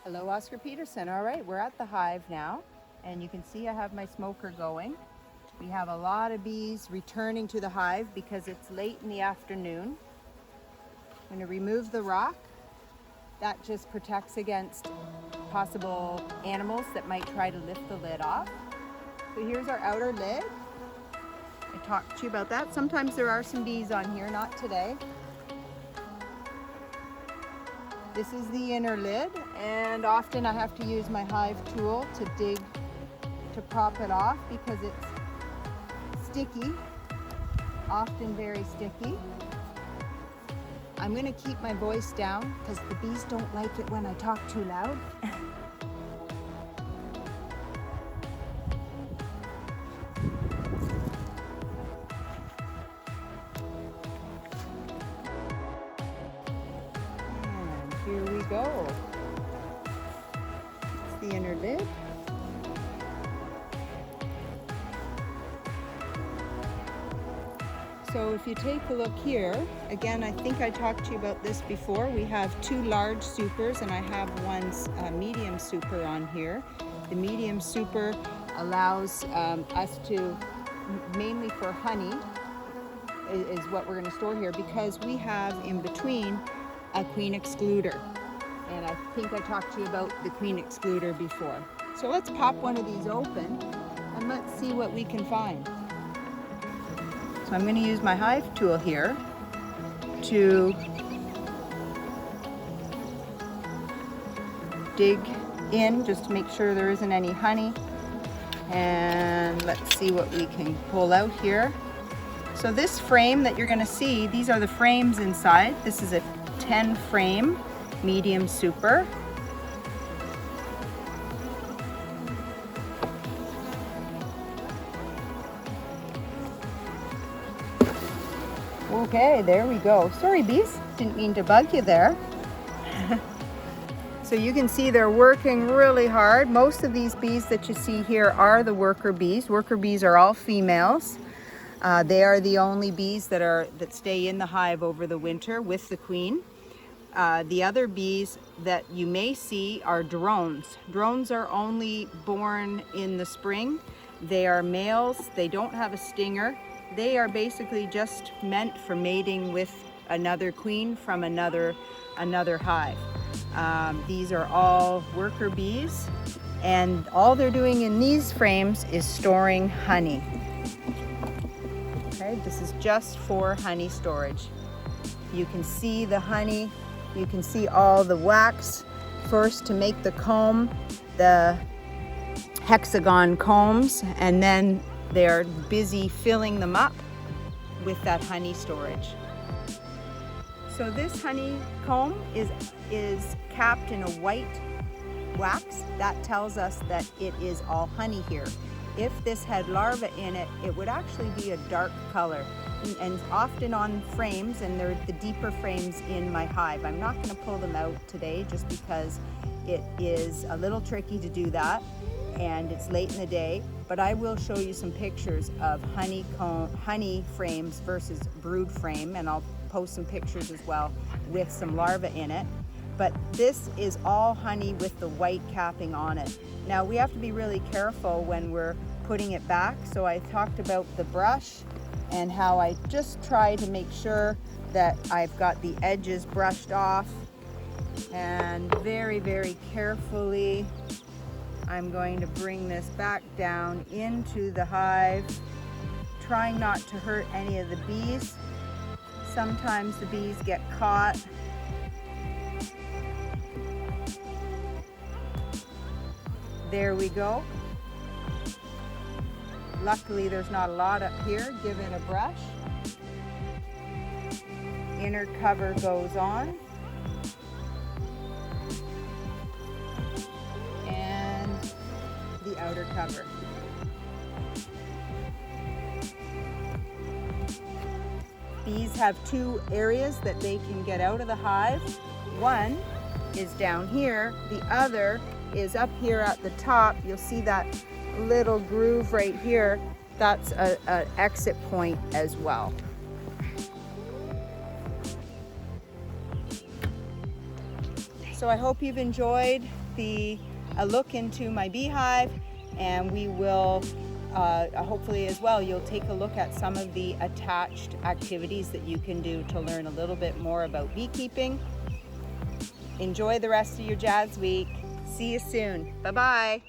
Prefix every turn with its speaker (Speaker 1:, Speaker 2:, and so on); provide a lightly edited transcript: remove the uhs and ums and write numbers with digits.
Speaker 1: Hello, Oscar Peterson. All right, we're at the hive now, and you can see I have my smoker going. We have a lot of bees returning to the hive because it's late in the afternoon. I'm going to remove the rock. That just protects against possible animals that might try to lift the lid off. So here's our outer lid. I talked to you about that. Sometimes there are some bees on here, not today. This is the inner lid, and often I have to use my hive tool to dig to prop it off because it's sticky, often very sticky. I'm going to keep my voice down because the bees don't like it when I talk too loud. And here we go. It's the inner lid. So if you take a look here, again, I think I talked to you about this before. We have two large supers and I have one medium super on here. The medium super allows us to, mainly for honey, is what we're going to store here because we have in between a queen excluder. And I think I talked to you about the queen excluder before. So let's pop one of these open and let's see what we can find. So I'm going to use my hive tool here to dig in just to make sure there isn't any honey. And let's see what we can pull out here. So this frame that you're going to see, these are the frames inside. This is a 10 frame medium super. Okay, there we go. Sorry bees, didn't mean to bug you there. So you can see they're working really hard. Most of these bees that you see here are the worker bees. Worker bees are all females. They are the only bees that stay in the hive over the winter with the queen. The other bees that you may see are drones. Drones are only born in the spring. They are males. They don't have a stinger. They are basically just meant for mating with another queen from another hive. These are all worker bees, and all they're doing in these frames is storing honey. Okay, this is just for honey storage. You can see the honey, you can see all the wax. First to make the comb, the hexagon combs, and then they're busy filling them up with that honey storage. So this honeycomb is capped in a white wax. That tells us that it is all honey here. If this had larvae in it, it would actually be a dark color. And often on frames, and they're the deeper frames in my hive. I'm not going to pull them out today just because it is a little tricky to do that and it's late in the day, but I will show you some pictures of honey frames versus brood frame, and I'll post some pictures as well with some larvae in it. But this is all honey with the white capping on it. Now we have to be really careful when we're putting it back. So I talked about the brush and how I just try to make sure that I've got the edges brushed off, and very, very carefully I'm going to bring this back down into the hive, trying not to hurt any of the bees. Sometimes the bees get caught. There we go. Luckily there's not a lot up here. Give it a brush. Inner cover goes on. The outer cover. Bees have two areas that they can get out of the hive. One is down here, the other is up here at the top. You'll see that little groove right here. That's an exit point as well. So I hope you've enjoyed a look into my beehive, and we will hopefully as well you'll take a look at some of the attached activities that you can do to learn a little bit more about beekeeping. Enjoy the rest of your Jazz Week. See you soon. Bye-bye.